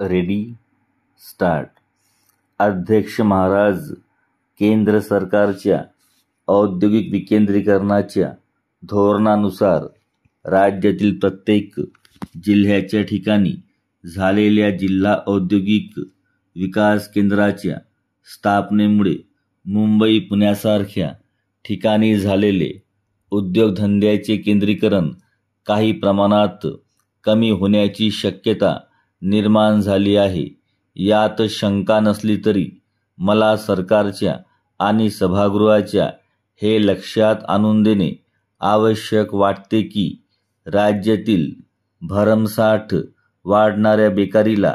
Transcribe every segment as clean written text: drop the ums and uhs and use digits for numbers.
Ready start. अध्यक्ष महाराज, केंद्र सरकारच्या औद्योगिक विकेंद्रीकरणाच्या धोरणानुसार राज्यातील प्रत्येक जिल्ह्याच्या ठिकाणी झालेल्या जिल्हा औद्योगिक विकास केंद्राच्या स्थापनेमुळे मुंबई पुण्यासारख्या ठिकाणी झालेले उद्योगधंद्याचे केंद्रीकरण काही प्रमाणात कमी होण्याची शक्यता निर्माण झाली आहे. यात शंका नसली तरी मला सरकारच्या आणि सभागृहाच्या हे लक्षात आणून देणे आवश्यक वाटते की राज्यातील भरमसाठ वाढणाऱ्या बेकारीला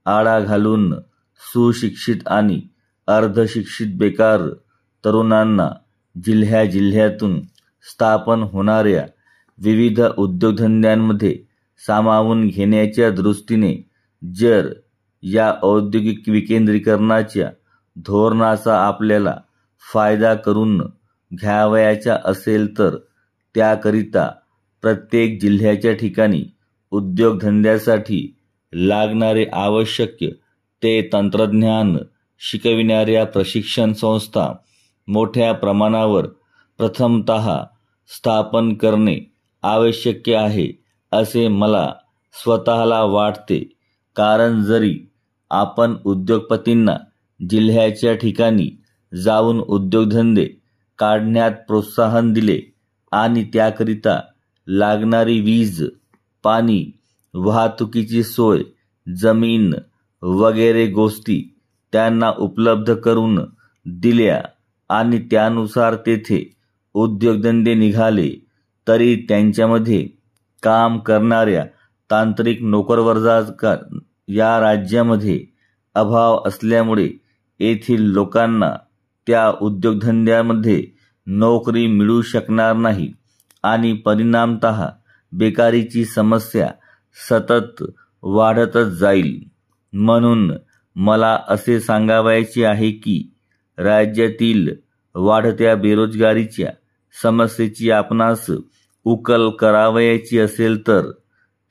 आळा घालून सुशिक्षित आणि अर्धशिक्षित बेकार तरुणांना जिल्ह्यातून स्थापन होणाऱ्या विविध उद्योगधंद्यांमध्ये सामावून घेण्याच्या दृष्टीने जर या औद्योगिक विकेंद्रीकरणाच्या धोरणाचा आपल्याला फायदा करून घ्यावयाचा असेल तर त्याकरिता प्रत्येक जिल्ह्याच्या ठिकाणी उद्योगधंद्यासाठी लागणारे आवश्यक ते तंत्रज्ञान शिकविणाऱ्या प्रशिक्षण संस्था मोठ्या प्रमाणावर प्रथमतः स्थापन करणे आवश्यक आहे असे मला स्वतःला वाटते. कारण जरी आपण उद्योगपतींना जिल्ह्याच्या ठिकाणी जाऊन उद्योगधंदे काढण्यात प्रोत्साहन दिले आणि त्याकरिता लागणारी वीज, पाणी, वाहतुकीची सोय, जमीन वगैरे गोष्टी त्यांना उपलब्ध करून दिल्या आणि त्यानुसार तेथे उद्योगधंदे निघाले तरी त्यांच्यामध्ये काम करणाऱ्या तांत्रिक नोकरवर्गाचा या राज्यामध्ये अभाव असल्यामुळे येथील लोकांना त्या उद्योगधंद्यामध्ये नोकरी मिळू शकणार नाही आणि परिणामतः बेकारीची समस्या सतत वाढतच जाईल. म्हणून मला असे सांगावयाचे आहे की राज्यातील वाढत्या बेरोजगारीच्या समस्येची आपणास उकल करावयाची असेल तर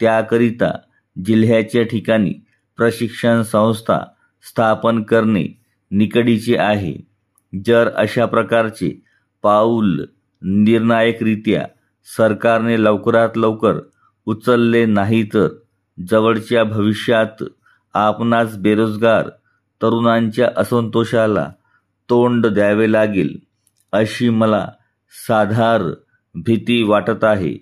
त्याकरिता जिल्ह्याच्या ठिकाणी प्रशिक्षण संस्था स्थापन करणे निकडीचे आहे. जर अशा प्रकारचे पाऊल निर्णायकरित्या सरकारने लवकरात लवकर उचलले नाही तर जवळच्या भविष्यात आपणास बेरोजगार तरुणांच्या असंतोषाला तोंड द्यावे लागेल अशी मला साधार भीती वाटत आहे.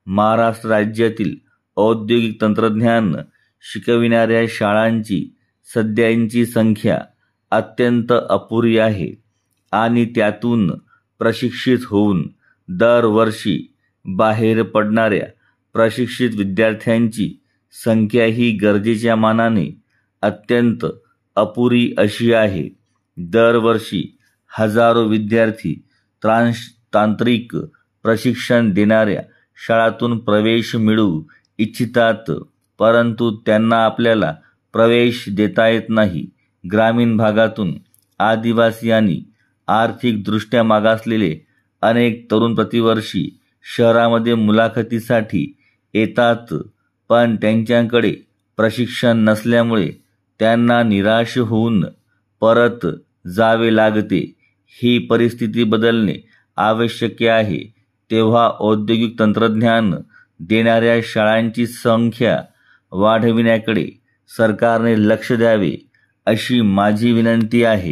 महाराष्ट्र राज्यातील औद्योगिक तंत्रज्ञान शिकविणाऱ्या शाळांची सध्याची संख्या अत्यंत अपुरी आहे आणि त्यातून प्रशिक्षित होऊन दरवर्षी बाहेर पडणाऱ्या प्रशिक्षित विद्यार्थ्यांची संख्याही गरजेच्या मानाने अत्यंत अपुरी अशी आहे. दरवर्षी हजारो विद्यार्थी तांत्रिक प्रशिक्षण देणाऱ्या शाळांतून प्रवेश मिळवू इच्छितात, परंतु त्यांना आपल्याला प्रवेश देता येत नाही. ग्रामीण भागातून आदिवासी आणि आर्थिकदृष्ट्या मागासलेले अनेक तरुण प्रतिवर्षी शहरामध्ये मुलाखतीसाठी येतात, पण त्यांच्याकडे प्रशिक्षण नसल्यामुळे त्यांना निराश होऊन परत जावे लागते. ही परिस्थिती बदलणे आवश्यक आहे. तेव्हा औद्योगिक तंत्रज्ञान देणाऱ्या शाळांची संख्या वाढविण्याकडे सरकारने लक्ष द्यावे अशी माझी विनंती आहे.